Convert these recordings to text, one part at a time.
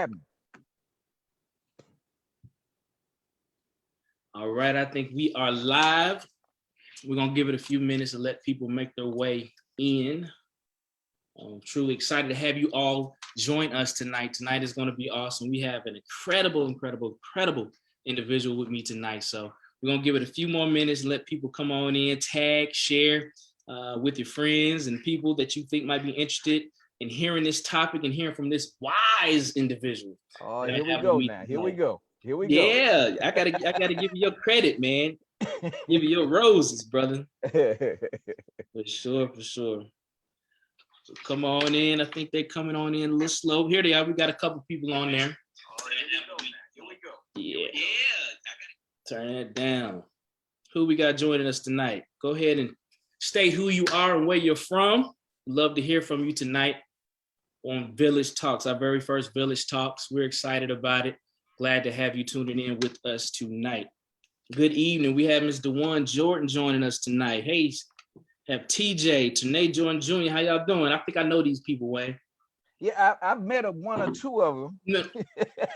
Jordan. All right, I think we are live. We're going to give it a few minutes to let people make their way in. I'm truly excited to have you all join us tonight. Tonight is going to be awesome. We have an incredible individual with me tonight. So we're going to give it a few more minutes, let people come on in, tag, share with your friends and people that you think might be interested in hearing this topic and hearing from this wise individual. Oh, here we go now. Here we go. Here we go. Yeah, I gotta give you your credit, man. Give you your roses, brother. For sure. So come on in. I think they're coming on in a little slow. Here they are. We got a couple people on there. Here we go. Yeah. Turn that down. Who we got joining us tonight? Go ahead and state who you are and where you're from. Love to hear from you tonight on Village Talks, our very first Village Talks. We're excited about it. Glad to have you tuning in with us tonight. Good evening. We have Ms. DeJuan Jordan joining us tonight. Hey, have TJ, Tanae Jordan Jr. How y'all doing? I think I know these people, Wayne. Yeah, I've met one or two of them. No,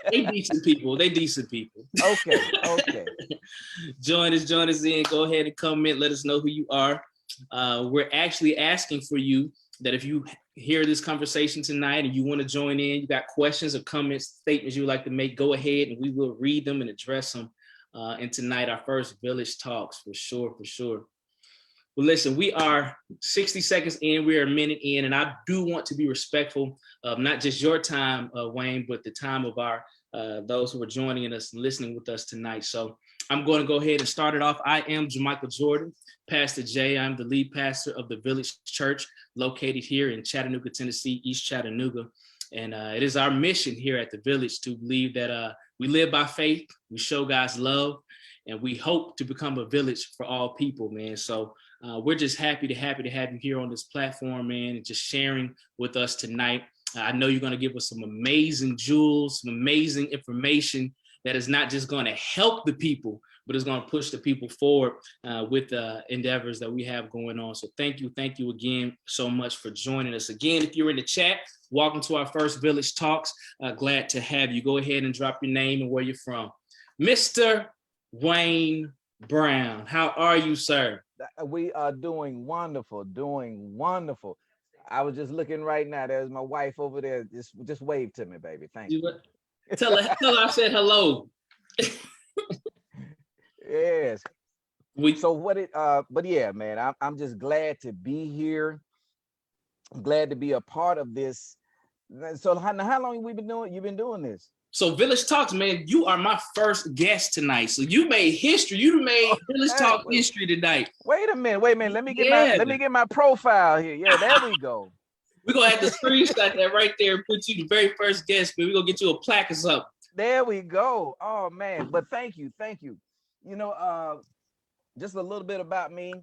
they decent people. Okay. Join us in. Go ahead and comment. Let us know who you are. We're actually asking for you that if you hear this conversation tonight and you want to join in, you got questions or comments, statements you would like to make, go ahead and we will read them and address them in tonight, our first Village Talks, for sure. Well, listen, we are 60 seconds in, we're a minute in, and I do want to be respectful of not just your time, Wayne, but the time of our those who are joining us and listening with us tonight. So I'm going to go ahead and start it off. I am Jermichael Jordan, Pastor Jay. I'm the lead pastor of the Village Church located here in Chattanooga, Tennessee, East Chattanooga. And it is our mission here at the Village to believe that we live by faith, we show God's love, and we hope to become a village for all people, man. So we're just happy to have you here on this platform, man, and just sharing with us tonight. I know you're going to give us some amazing jewels, some amazing information that is not just going to help the people, but it's going to push the people forward with the endeavors that we have going on. So thank you again so much for joining us. Again, if you're in the chat, welcome to our first Village Talks. Glad to have you. Go ahead and drop your name and where you're from. Mr. Wayne Brown, how are you, sir? We are doing wonderful. I was just looking right now. There's my wife over there. Just wave to me, baby. Thank you. Tell her I said hello. Yes. But yeah, man, I'm just glad to be here. I'm glad to be a part of this. So how long have we been doing? You've been doing this? So Village Talks, man, you are my first guest tonight. So you made history. You made Village Talk history tonight. Wait a minute. Let me get my profile here. Yeah, there we go. We're gonna have to screenshot that right there and put you the very first guest, man. We're gonna get you a plaque or something. There we go. Oh man, but thank you. You know, just a little bit about me,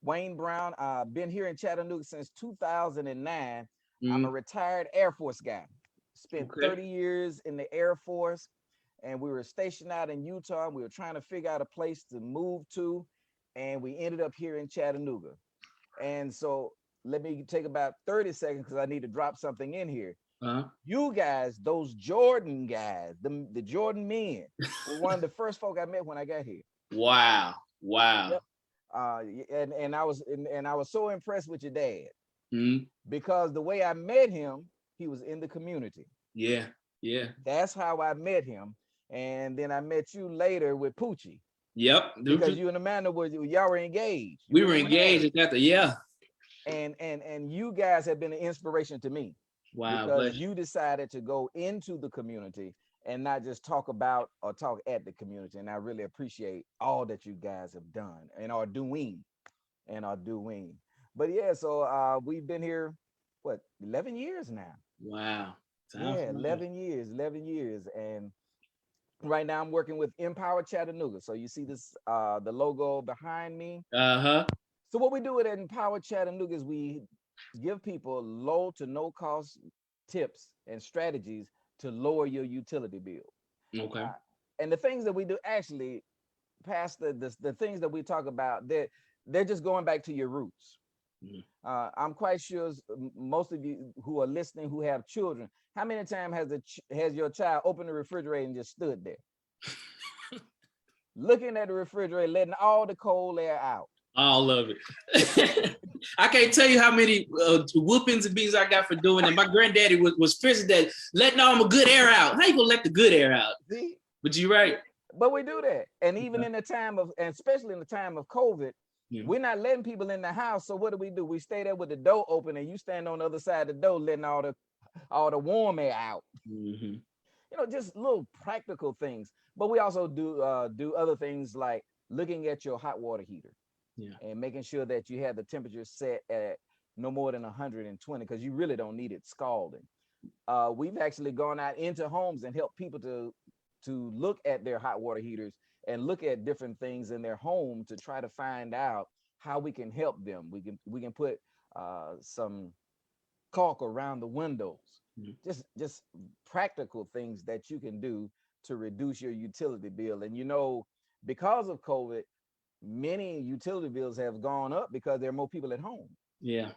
Wayne Brown. I've been here in Chattanooga since 2009. I'm a retired Air Force guy. Spent 30 years in the Air Force, and we were stationed out in Utah. We were trying to figure out a place to move to, and we ended up here in Chattanooga. And so let me take about 30 seconds because I need to drop something in here. You guys, those Jordan guys, the Jordan men, were one of the first folk I met when I got here. Wow. Yep. And I was so impressed with your dad because the way I met him, he was in the community. Yeah. That's how I met him. And then I met you later with Poochie. Yep. Because you and Amanda y'all were engaged. We were engaged at that. Yeah. And you guys have been an inspiration to me. Wow. Because you decided to go into the community and not just talk about or talk at the community. And I really appreciate all that you guys have done and are doing. But yeah, so we've been here, 11 years now. Wow. Yeah, 11 years. And right now I'm working with Empower Chattanooga. So you see this, the logo behind me. So what we do at Empower Chattanooga is we give people low to no cost tips and strategies to lower your utility bill. Okay. And the things that we do, actually, past the things that we talk about, they're just going back to your roots. I'm quite sure most of you who are listening who have children, How many times has your child opened the refrigerator and just stood there, looking at the refrigerator, letting all the cold air out? All of it. I can't tell you how many whoopings and beats I got for doing it. My granddaddy was fierce that letting all my good air out. How you gonna let the good air out? See? But you're right. But we do that. And even in the time of, and especially in the time of COVID, Yeah. we're not letting people in the house. So what do? We stay there with the door open, and you stand on the other side of the door, letting all the warm air out. Mm-hmm. You know, just little practical things. But we also do other things like looking at your hot water heater, Yeah. and making sure that you have the temperature set at no more than 120, because you really don't need it scalding. We've actually gone out into homes and helped people to look at their hot water heaters and look at different things in their home to try to find out how we can help them. We can put some caulk around the windows. Mm-hmm. Just practical things that you can do to reduce your utility bill. And you know, because of COVID, many utility bills have gone up because there are more people at home. Yeah.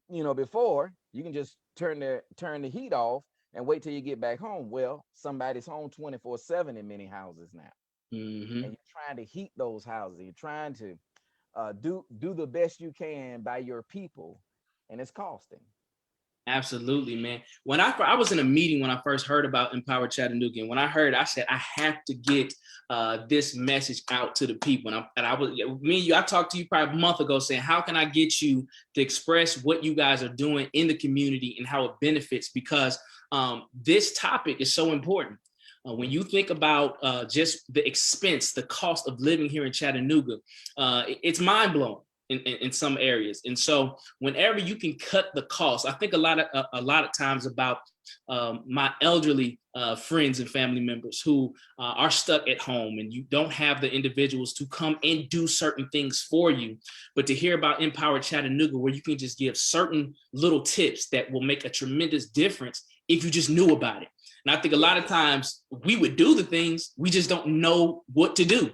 You know, before you can just turn the heat off and wait till you get back home. Well, somebody's home 24/7 in many houses now, Mm-hmm. and you're trying to heat those houses. You're trying to do the best you can by your people, and it's costing. Absolutely, man. When I was in a meeting when I first heard about Empower Chattanooga, and when I heard, I said I have to get this message out to the people. And I was me and you. I talked to you probably a month ago, saying how can I get you to express what you guys are doing in the community and how it benefits, because this topic is so important. When you think about just the expense, the cost of living here in Chattanooga, it's mind blowing. In some areas. And so whenever you can cut the cost, I think a lot of times about my elderly friends and family members who are stuck at home, and you don't have the individuals to come and do certain things for you. But to hear about Empower Chattanooga, where you can just give certain little tips that will make a tremendous difference if you just knew about it. And I think a lot of times we would do the things, we just don't know what to do.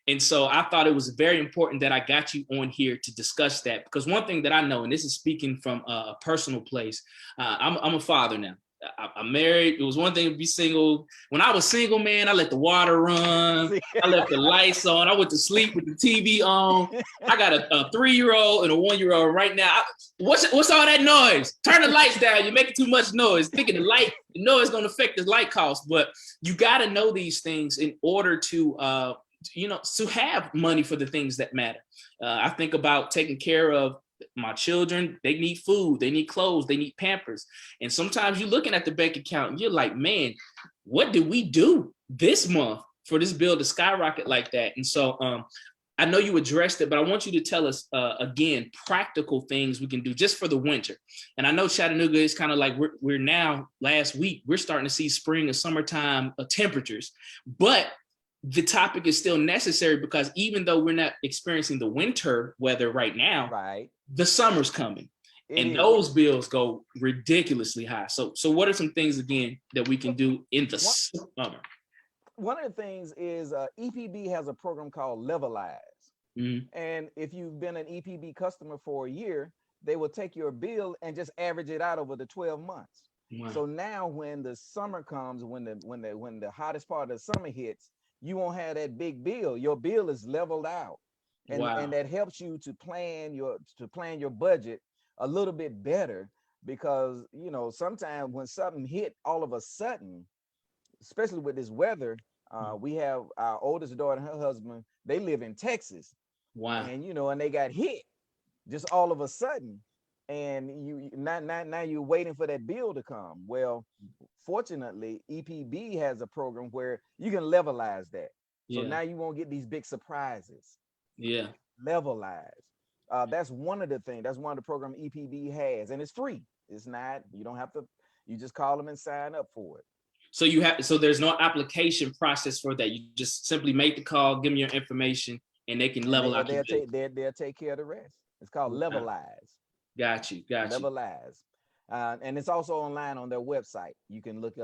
And so I thought it was very important that I got you on here to discuss that, because one thing that I know, and this is speaking from a personal place, I'm a father now. I'm married. It was one thing to be single. When I was single, man, I let the water run. I left the lights on. I went to sleep with the TV on. I got a 3-year-old and a 1-year-old right now. What's all that noise? Turn the lights down. You're making too much noise. Thinking the noise is going to affect the light cost. But you got to know these things in order to to have money for the things that matter. I think about taking care of my children. They need food, they need clothes, they need Pampers. And sometimes you're looking at the bank account and you're like, man, what did we do this month for this bill to skyrocket like that? And so I know you addressed it, but I want you to tell us again, practical things we can do just for the winter. And I know Chattanooga is kind of like we're now, last week, we're starting to see spring and summertime temperatures, but the topic is still necessary, because even though we're not experiencing the winter weather right now, Right. the summer's coming, and those bills go ridiculously high. So what are some things again that we can do in the summer? One of the things is EPB has a program called Levelize. Mm-hmm. And if you've been an EPB customer for a year, they will take your bill and just average it out over the 12 months. Wow. So now when the summer comes, when the hottest part of the summer hits, you won't have that big bill. Your bill is leveled out. And, wow. and that helps you to plan your budget a little bit better, because sometimes when something hit all of a sudden, especially with this weather, we have our oldest daughter and her husband, they live in Texas. Wow. And and they got hit just all of a sudden, and now you're waiting for that bill to come. Well, fortunately, EPB has a program where you can levelize that. So now you won't get these big surprises. Yeah. Levelize. That's one of the things. That's one of the program EPB has, and it's free. It's not, you don't have to, you just call them and sign up for it. So there's no application process for that. You just simply make the call, give them your information, and they can level out. They'll take care of the rest. It's called Levelize. Got you. Levelize. And it's also online on their website. You can look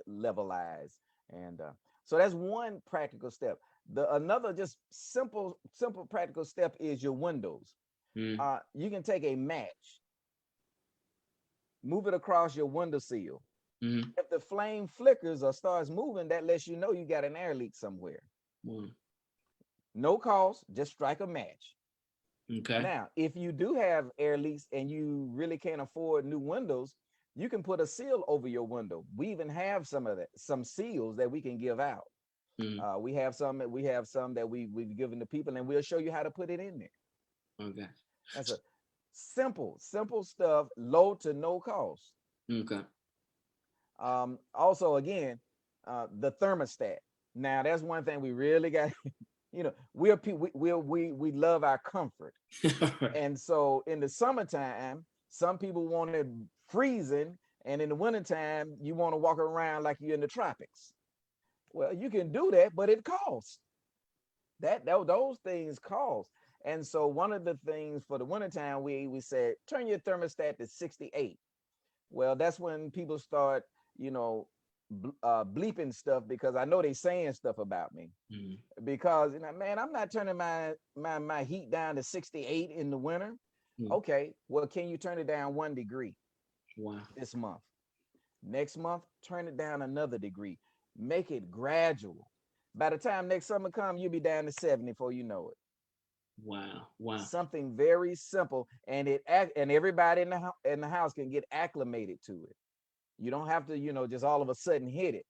Levelize. And so that's one practical step. Another just simple practical step is your windows. You can take a match, move it across your window sill, Mm-hmm. If the flame flickers or starts moving, that lets you know you got an air leak somewhere. Mm-hmm. No cost, just strike a match. Okay. Now, if you do have air leaks and you really can't afford new windows, you can put a seal over your window. We even have some of that, some seals that we can give out. Mm-hmm. We have some that we've given to people, and we'll show you how to put it in there. Okay. That's a simple stuff, low to no cost. Okay. Also, again, the thermostat. Now, that's one thing we really got. We love our comfort, and so in the summertime, some people want it freezing, and in the wintertime, you want to walk around like you're in the tropics. Well, you can do that, but it costs. Those things cost. And so one of the things for the wintertime, we said turn your thermostat to 68. Well, that's when people start, you know, bleeping stuff because I know they saying stuff about me. Mm-hmm. Because man, I'm not turning my heat down to 68 in the winter. Mm-hmm. Okay, well, can you turn it down 1 degree Wow. this month? Next month, turn it down another degree. Make it gradual. By the time next summer comes, you'll be down to 70 before you know it. Wow. Wow. Something very simple, and everybody in the house can get acclimated to it. You don't have to, just all of a sudden hit it.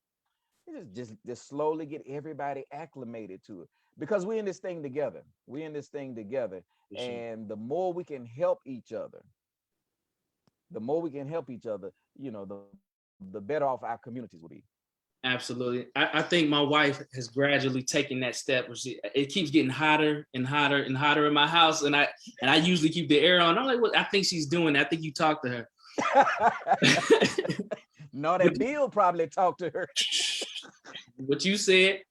You just slowly get everybody acclimated to it because we're in this thing together. We're in this thing together, For sure. and the more we can help each other, the more we can help each other, the better off our communities will be. Absolutely. I think my wife has gradually taken that step. It keeps getting hotter and hotter and hotter in my house, and I usually keep the air on. I'm like, well, I think she's doing that. I think you talked to her. No, that Bill probably talked to her. What you said,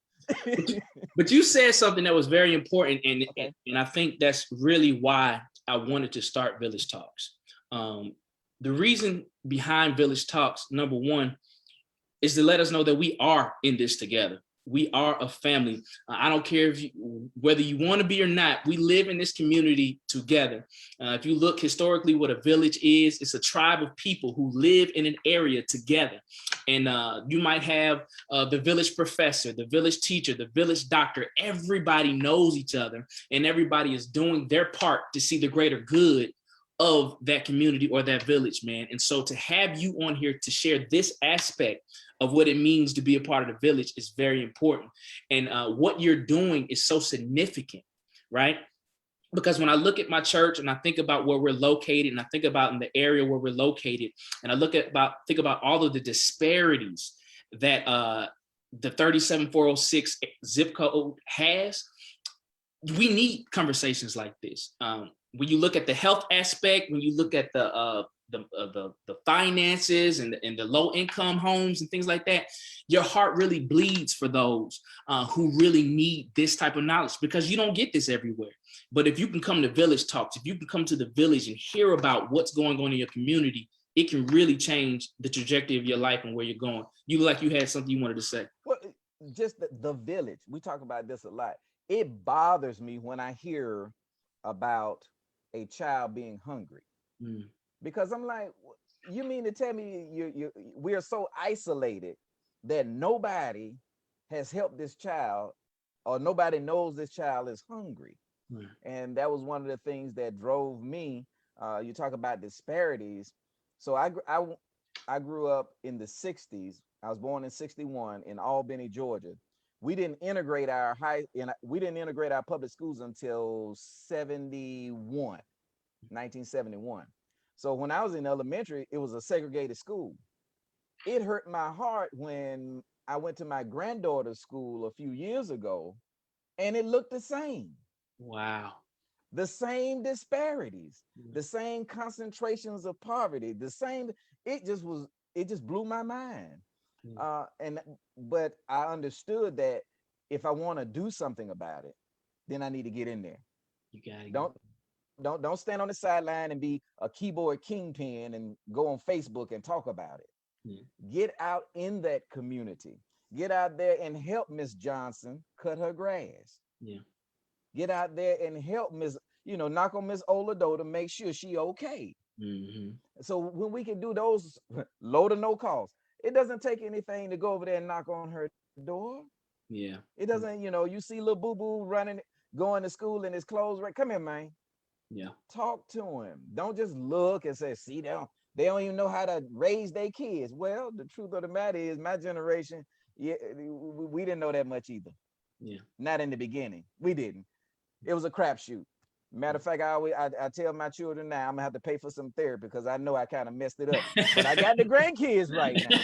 but you said something that was very important, Okay. and I think that's really why I wanted to start Village Talks. The reason behind Village Talks, number one, is to let us know that we are in this together. We are a family. I don't care whether you want to be or not. We live in this community together. If you look historically, what a village is, it's a tribe of people who live in an area together. And you might have the village professor, the village teacher, the village doctor. Everybody knows each other, and everybody is doing their part to see the greater good of that community or that village, man. And so to have you on here to share this aspect of what it means to be a part of the village is very important. And what you're doing is so significant, right? Because when I look at my church and I think about where we're located, and I think about in the area where we're located, and I think about all of the disparities that the 37406 zip code has, we need conversations like this. When you look at the health aspect, when you look at the finances and the low income homes and things like that, your heart really bleeds for those who really need this type of knowledge, because you don't get this everywhere. But if you can come to Village Talks, if you can come to the village and hear about what's going on in your community, it can really change the trajectory of your life and where you're going. You look like you had something you wanted to say. Well, just the village. We talk about this a lot. It bothers me when I hear about a child being hungry, because I'm like, you mean to tell me we are so isolated that nobody has helped this child, or nobody knows this child is hungry? And that was one of the things that drove me. You talk about disparities. So I grew up in the 60s. I was born in 61 in Albany, Georgia. We didn't integrate our public schools until 1971. So when I was in elementary, it was a segregated school. It hurt my heart when I went to my granddaughter's school a few years ago, and it looked the same. Wow. The same disparities, the same concentrations of poverty, the same. It just blew my mind. But I understood that if I want to do something about it, then I need to get in there. You gotta Don't don't stand on the sideline and be a keyboard kingpin and go on Facebook and talk about it. Get out in that community. Get out there and help Miss Johnson cut her grass. Yeah. Get out there and help knock on Miss Olado to make sure she okay. So when we can do those low to no cost, It doesn't take anything to go over there and knock on her door. Yeah. It doesn't, you see little boo-boo running, going to school in his clothes, right? Come here, man. Yeah. Talk to him. Don't just look and say, see, they don't even know how to raise their kids. Well, the truth of the matter is my generation, yeah, we didn't know that much either. Yeah. Not in the beginning. We didn't. It was a crapshoot. Matter of fact, I tell my children now I'm gonna have to pay for some therapy because I know I kind of messed it up. But I got the grandkids right now.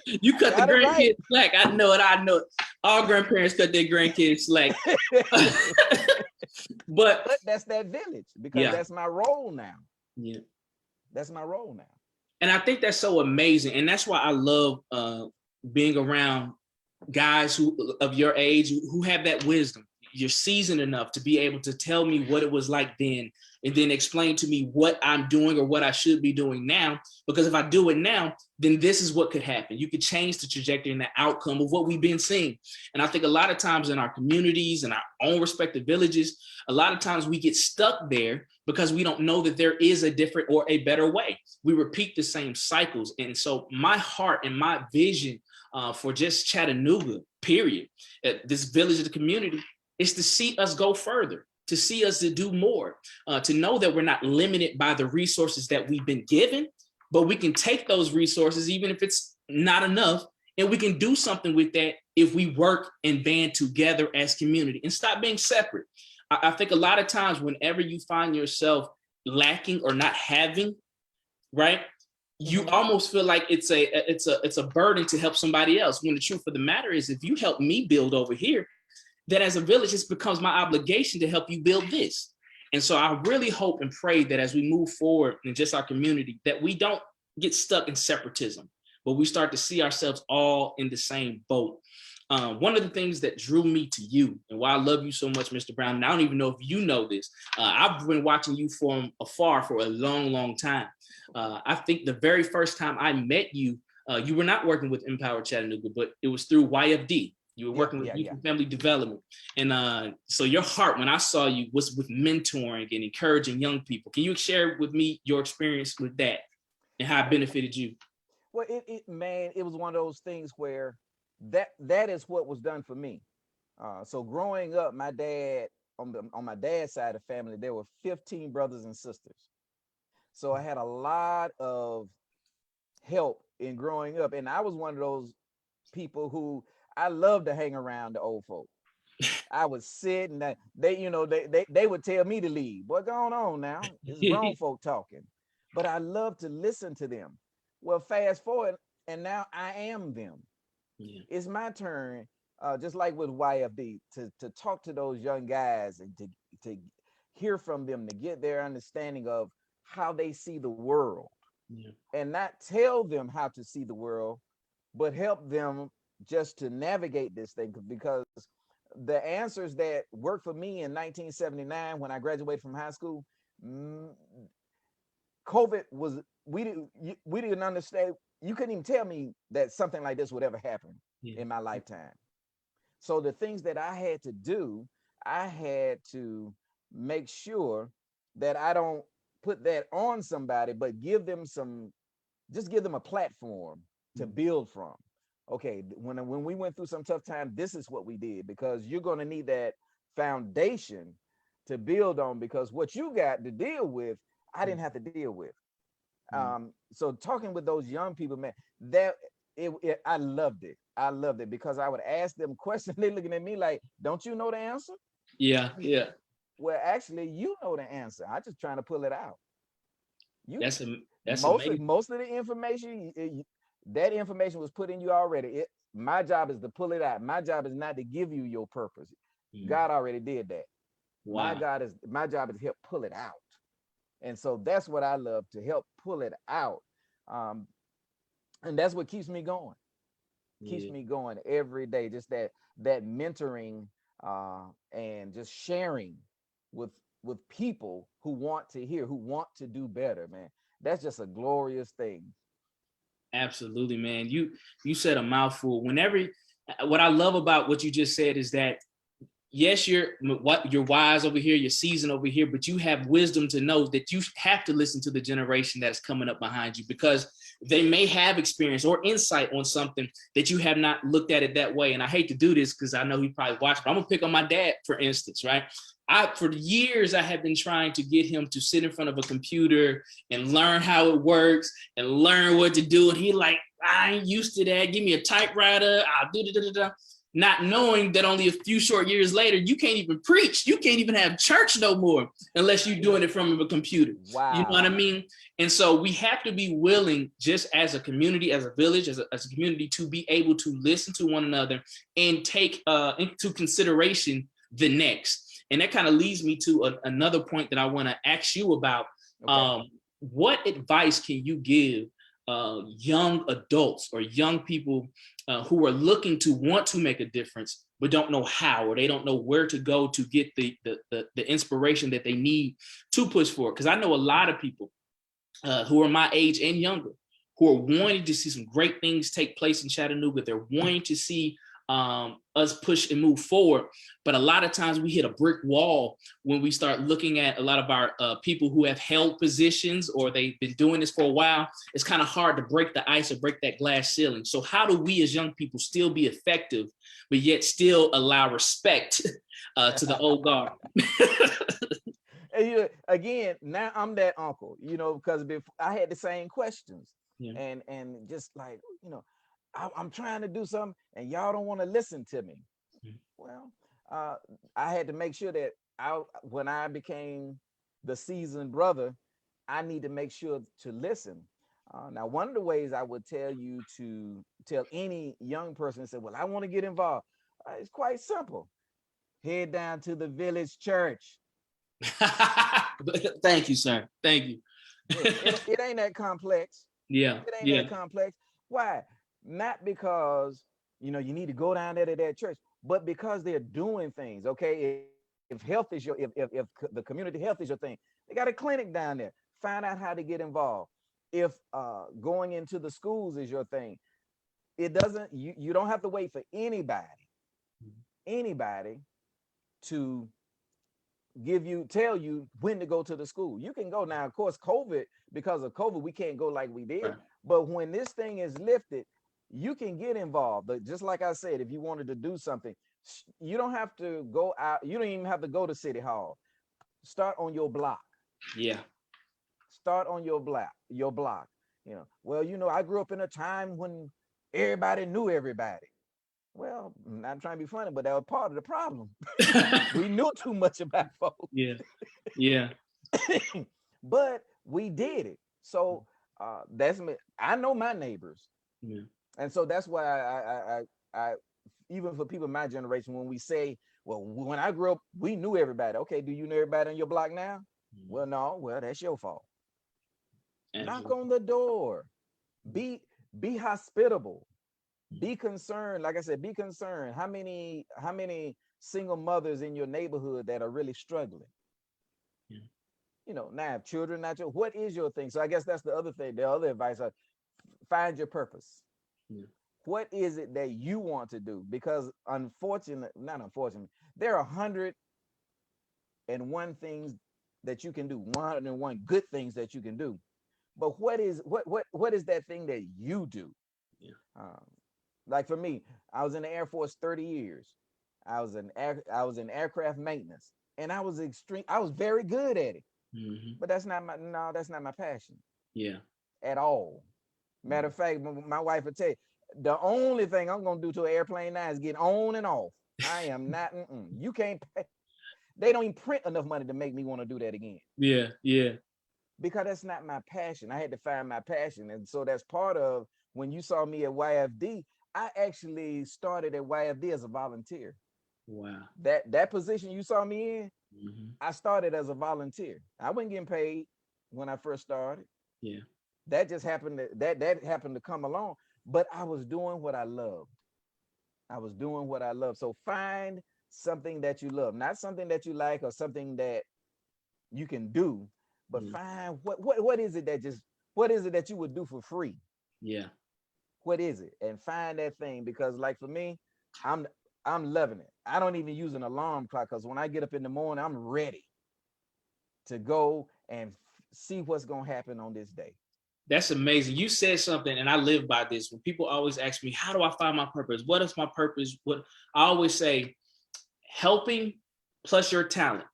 You cut the Got it right. grandkids slack. I know it. I know it. All grandparents cut their grandkids slack. But But that's that village because yeah, that's my role now. yeah. That's my role now. And I think that's so amazing. And that's why I love being around guys who of your age who have that wisdom. You're seasoned enough to be able to tell me what it was like then, and then explain to me what I'm doing or what I should be doing now. Because if I do it now, then this is what could happen. You could change the trajectory and the outcome of what we've been seeing. And I think a lot of times in our communities and our own respective villages, a lot of times we get stuck there because we don't know that there is a different or a better way. We repeat the same cycles. And so my heart and my vision for just Chattanooga, period, this village of the community, is to see us go further, to see us to do more, to know that we're not limited by the resources that we've been given, but we can take those resources, even if it's not enough, and we can do something with that if we work and band together as community and stop being separate. I think a lot of times whenever you find yourself lacking or not having, right, you almost feel like it's a burden to help somebody else. When the truth of the matter is, if you help me build over here, that as a village, it becomes my obligation to help you build this. And so I really hope and pray that as we move forward in just our community, that we don't get stuck in separatism, but we start to see ourselves all in the same boat. One of the things that drew me to you and why I love you so much, Mr. Brown, and I don't even know if you know this, I've been watching you from afar for a long, long time. I think the very first time I met you, you were not working with Empower Chattanooga, but it was through YFD. You were working with youth and family development. And so your heart, when I saw you, was with mentoring and encouraging young people. Can you share with me your experience with that and how it benefited you? Well, it was one of those things where that is what was done for me. So growing up, my dad, on my dad's side of the family, there were 15 brothers and sisters. So I had a lot of help in growing up. And I was one of those people who I love to hang around the old folk. I would sit and they would tell me to leave. What's going on now? It's grown folk talking. But I love to listen to them. Well, fast forward, and now I am them. Yeah. It's my turn, just like with YFD, to talk to those young guys and to hear from them, to get their understanding of how they see the world. Yeah. And not tell them how to see the world, but help them just to navigate this thing, because the answers that worked for me in 1979 when I graduated from high school, COVID was, we didn't understand. You couldn't even tell me that something like this would ever happen in my lifetime. So the things that I had to do, I had to make sure that I don't put that on somebody, but give them a platform to build from. Okay, when we went through some tough time, this is what we did, because you're going to need that foundation to build on, because what you got to deal with, I didn't have to deal with. So talking with those young people, man, I loved it. I loved it because I would ask them questions. They're looking at me like, don't you know the answer? Yeah. Well, actually, you know the answer. I'm just trying to pull it out. That's Most amazing. of the information, that information was put in you already. My job is to pull it out. My job is not to give you your purpose. God already did that. Wow. My job is to help pull it out. And so that's what I love, to help pull it out. And that's what keeps me going. Keeps me going every day. Just that mentoring and just sharing with people who want to hear, who want to do better, man. That's just a glorious thing. Absolutely, man. You said a mouthful. What I love about what you just said is that, yes, you're wise over here, you're seasoned over here, but you have wisdom to know that you have to listen to the generation that's coming up behind you, because they may have experience or insight on something that you have not looked at it that way. And I hate to do this because I know he probably watched, but I'm gonna pick on my dad, for instance, right? For years, I have been trying to get him to sit in front of a computer and learn how it works and learn what to do. And he like, I ain't used to that. Give me a typewriter. I'll do da. Not knowing that only a few short years later, you can't even preach. You can't even have church no more unless you're doing it from a computer. Wow. You know what I mean? And so we have to be willing, just as a community, as a village, as a community, to be able to listen to one another and take into consideration the next. And that kind of leads me to another point that I want to ask you about. Okay. What advice can you give young adults or young people who are looking to want to make a difference, but don't know how, or they don't know where to go to get the inspiration that they need to push forward? Because I know a lot of people who are my age and younger who are wanting to see some great things take place in Chattanooga. They're wanting to see us push and move forward. But a lot of times we hit a brick wall when we start looking at a lot of our people who have held positions or they've been doing this for a while. It's kind of hard to break the ice or break that glass ceiling. So how do we as young people still be effective, but yet still allow respect to the old guard? And again, now I'm that uncle, because before I had the same questions. Yeah. And just like, I'm trying to do something and y'all don't want to listen to me. Well, I had to make sure that when I became the seasoned brother, I need to make sure to listen. Now, one of the ways I would tell you to tell any young person that said, well, I want to get involved. It's quite simple. Head down to the village church. Thank you, sir. Thank you. It ain't that complex. Yeah. It ain't that complex. Why? Not because, you need to go down there to that church, but because they're doing things. Okay. If health is if the community health is your thing, they got a clinic down there. Find out how to get involved. If going into the schools is your thing, it doesn't, you don't have to wait for anybody to tell you when to go to the school. You can go now. Of course, because of COVID, we can't go like we did. Right. But when this thing is lifted, you can get involved. But just like I said, if you wanted to do something, you don't have to go out. You don't even have to go to City Hall. Start on your block. Yeah. Start on your block. Well, I grew up in a time when everybody knew everybody. Well, I'm not trying to be funny, but that was part of the problem. We knew too much about folks. Yeah. But we did it. So that's me. I know my neighbors. Yeah. And so that's why I even for people in my generation, when we say, well, when I grew up, we knew everybody. Okay, do you know everybody on your block now? Well, no. Well, that's your fault. Knock on the door. Be hospitable. Be concerned. Like I said, be concerned. How many single mothers in your neighborhood that are really struggling? Yeah. Now if children, not your, what is your thing? So I guess that's the other thing. The other advice, find your purpose. Yeah. What is it that you want to do? Because not unfortunately, there are 101 things that you can do, 101 good things that you can do. But what is that thing that you do? Yeah. Like for me, I was in the Air Force 30 years. I was in aircraft maintenance, and I was very good at it. Mm-hmm. But that's not my passion. Yeah. At all. Matter of fact, my wife would tell you, the only thing I'm gonna do to an airplane now is get on and off. I am not. You can't. They don't even print enough money to make me want to do that again. Yeah. Because that's not my passion. I had to find my passion, and so that's part of when you saw me at YFD. I actually started at YFD as a volunteer. Wow. That position you saw me in, mm-hmm. I started as a volunteer. I wasn't getting paid when I first started. Yeah. That just happened that happened to come along, but I was doing what I loved. So find something that you love, not something that you like or something that you can do, but find what is it that you would do for free? Yeah. What is it? And find that thing, because like for me, I'm loving it. I don't even use an alarm clock, because when I get up in the morning, I'm ready to go and see what's going to happen on this day. That's amazing. You said something, and I live by this. When people always ask me, how do I find my purpose? What is my purpose? What I always say, helping plus your talent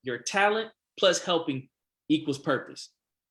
plus helping equals purpose.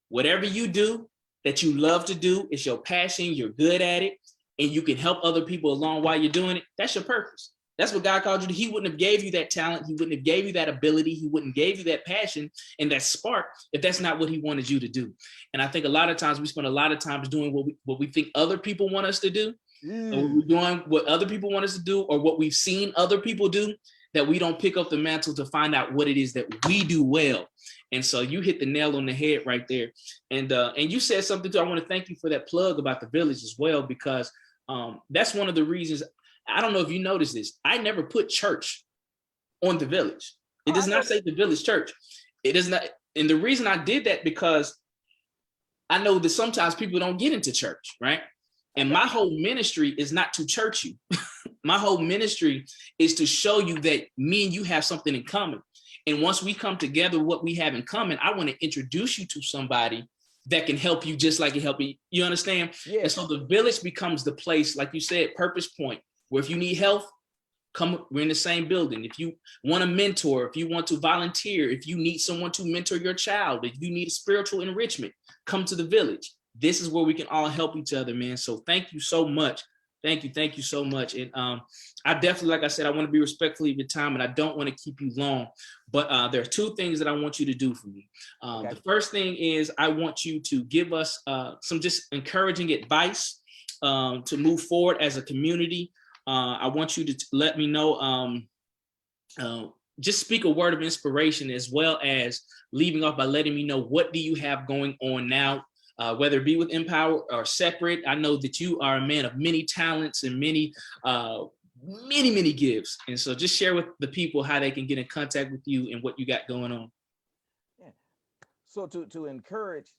Whatever you do that you love to do, it's your passion, you're good at it, and you can help other people along while you're doing it. That's your purpose. That's what God called you to. He wouldn't have gave you that talent. He wouldn't have gave you that ability. He wouldn't gave you that passion and that spark if that's not what he wanted you to do. And I think a lot of times we spend a lot of times doing what we think other people want us to do, or we're doing what other people want us to do, or what we've seen other people do, that we don't pick up the mantle to find out what it is that we do well. And so you hit the nail on the head right there. And you said something too. I want to thank you for that plug about the village as well, because that's one of the reasons. I don't know if you noticed this. I never put church on the village. It does not say the village church. It does not. And the reason I did that, because I know that sometimes people don't get into church, right? And my whole ministry is not to church you. My whole ministry is to show you that me and you have something in common. And once we come together, what we have in common, I want to introduce you to somebody that can help you just like it helped me. You understand? Yeah. And so the village becomes the place, like you said, purpose point, where if you need help, come, we're in the same building. If you want a mentor, if you want to volunteer, if you need someone to mentor your child, if you need spiritual enrichment, come to the village. This is where we can all help each other, man. So thank you so much. Thank you so much. And I definitely, like I said, I want to be respectful of your time, and I don't want to keep you long. But there are two things that I want you to do for me. The first thing is I want you to give us some just encouraging advice to move forward as a community. I want you to let me know, just speak a word of inspiration, as well as leaving off by letting me know what do you have going on now, whether it be with Empower or separate. I know that you are a man of many talents and many gifts. And so just share with the people how they can get in contact with you and what you got going on. Yeah. So to encourage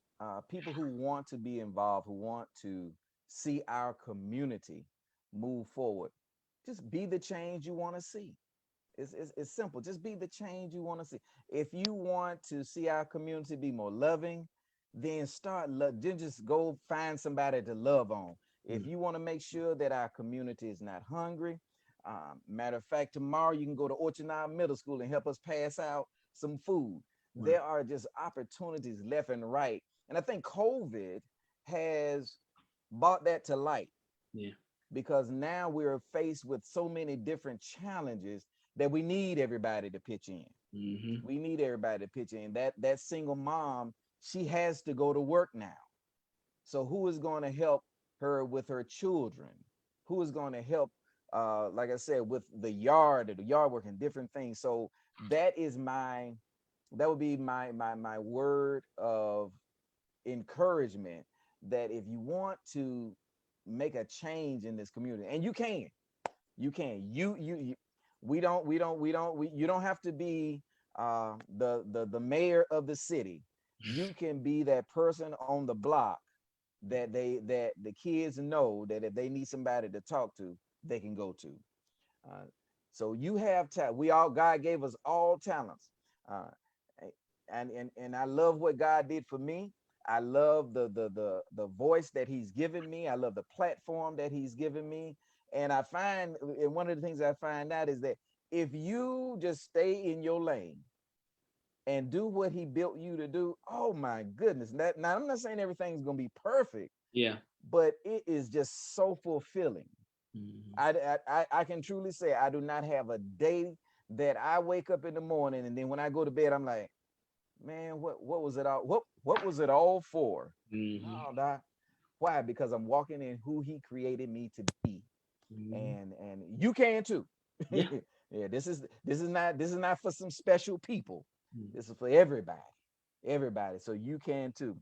people who want to be involved, who want to see our community move forward, just be the change you want to see. It's simple. Just be the change you want to see. If you want to see our community be more loving, then then just go find somebody to love on. If you want to make sure that our community is not hungry, matter of fact, tomorrow you can go to Orchard Middle School and help us pass out some food. Wow. There are just opportunities left and right. And I think COVID has brought that to light. Yeah. Because now we're faced with so many different challenges that we need everybody to pitch in. Mm-hmm. We need everybody to pitch in. That single mom, she has to go to work now. So who is going to help her with her children? Who is going to help, like I said, with the yard work and different things? So that would be my word of encouragement, that if you want to make a change in this community, and you don't have to be the mayor of the city. You can be that person on the block that the kids know that if they need somebody to talk to, they can go to. So you have God gave us all talents, and I love what God did for me. I love the voice that he's given me. I love the platform that he's given me. And I find, and one of the things I find out is that if you just stay in your lane and do what he built you to do, oh my goodness. Now I'm not saying everything's going to be perfect. Yeah. But it is just so fulfilling. Mm-hmm. I can truly say I do not have a day that I wake up in the morning and then when I go to bed, I'm like, man, what was it all? What was it all for? Mm-hmm. No, why? Because I'm walking in who he created me to be. Mm-hmm. And you can too. Yeah. Yeah, this is not for some special people. Mm-hmm. This is for everybody. So you can too.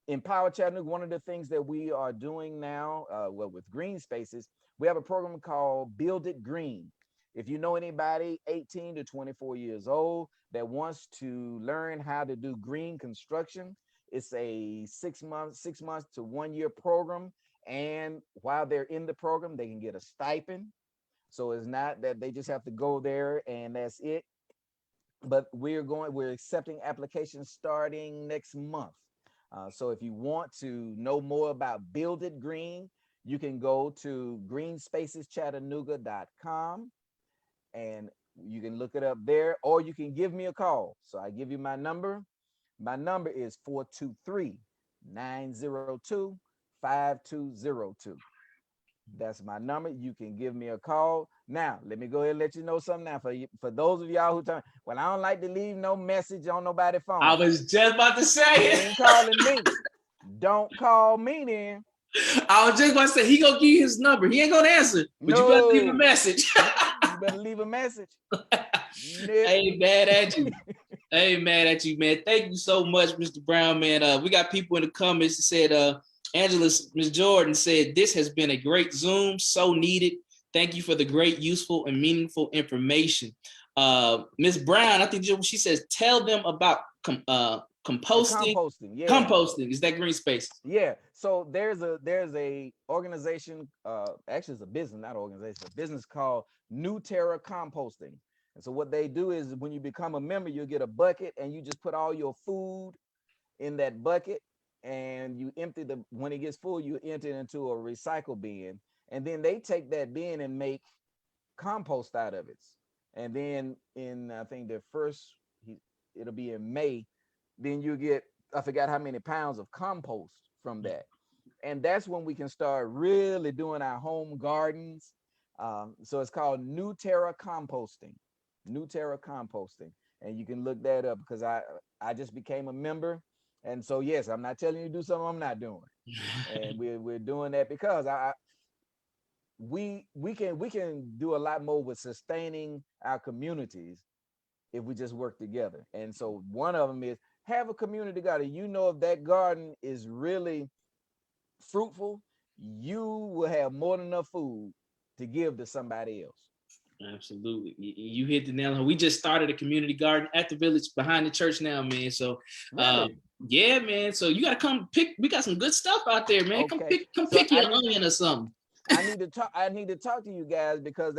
Empower Chattanooga, one of the things that we are doing now, with Green Spaces, we have a program called Build It Green. If you know anybody 18 to 24 years old that wants to learn how to do green construction, it's a 6 months to 1 year program. And while they're in the program, they can get a stipend. So it's not that they just have to go there and that's it. But we're accepting applications starting next month. So if you want to know more about Build It Green, you can go to greenspaceschattanooga.com and you can look it up there, or you can give me a call. So I give you my number. My number is 423-902-5202. That's my number. You can give me a call. Now, let me go ahead and let you know something now. For those of y'all who tell me, well, I don't like to leave no message on nobody's phone. I was just about to say You it. ain't calling me. Don't call me then. I was just about to say, he gonna give you his number. He ain't gonna answer, but you better leave a message. You better leave a message. Hey, mad at you. Hey, mad at you, man. Thank you so much, Mr. Brown, man. We got people in the comments that said, Angela, Ms. Jordan said, this has been a great Zoom, so needed. Thank you for the great, useful, and meaningful information. Ms. Brown, I think she says, tell them about composting. Composting, yeah. Composting, is that green space? Yeah. So there's a organization, actually it's a business, not organization, a business called New Terra Composting. And so what they do is when you become a member, you'll get a bucket and you just put all your food in that bucket and you empty when it gets full, you empty it into a recycle bin. And then they take that bin and make compost out of it. And then I think it'll be in May, then you get, I forgot how many pounds of compost from that. And that's when we can start really doing our home gardens. So it's called New Terra Composting. New Terra Composting. And you can look that up because I just became a member. And so, yes, I'm not telling you to do something I'm not doing. And we're doing that because we can do a lot more with sustaining our communities if we just work together. And so one of them is have a community garden. You know, if that garden is really fruitful, you will have more than enough food to give to somebody else. Absolutely. You hit the nail on. We just started a community garden at the village behind the church now, man. So really? Yeah, man. So you gotta come pick. We got some good stuff out there, man. Okay. Come pick your onion or something. I need to talk to you guys because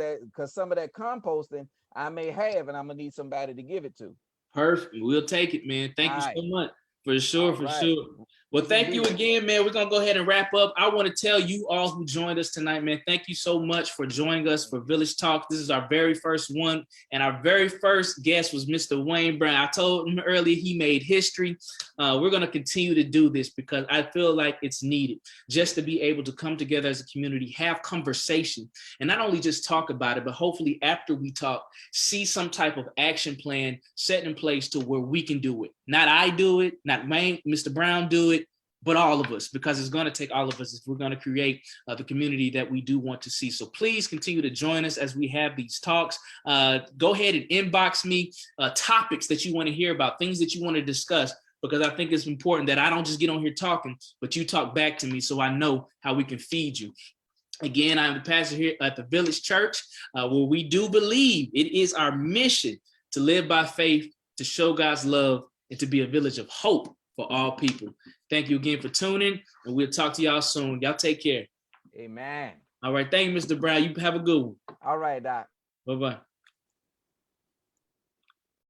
some of that composting I may have and I'm gonna need somebody to give it to. Perfect. We'll take it, man. Thank you so much. For sure, for sure. Well, thank you again, man. We're going to go ahead and wrap up. I want to tell you all who joined us tonight, man, thank you so much for joining us for Village Talk. This is our very first one, and our very first guest was Mr. Wayne Brown. I told him earlier he made history. We're going to continue to do this because I feel like it's needed just to be able to come together as a community, have conversation, and not only just talk about it, but hopefully after we talk, see some type of action plan set in place to where we can do it. Not I do it, not Wayne, Mr. Brown do it, but all of us, because it's going to take all of us if we're going to create the community that we do want to see. So please continue to join us as we have these talks. Go ahead and inbox me topics that you want to hear about, things that you want to discuss, because I think it's important that I don't just get on here talking, but you talk back to me so I know how we can feed you. Again, I'm the pastor here at the Village Church, where we do believe it is our mission to live by faith, to show God's love, and to be a village of hope for all people. Thank you again for tuning, and we'll talk to y'all soon. Y'all take care. Amen. All right. Thank you, Mr. Brown. You have a good one. All right, Doc. Bye-bye.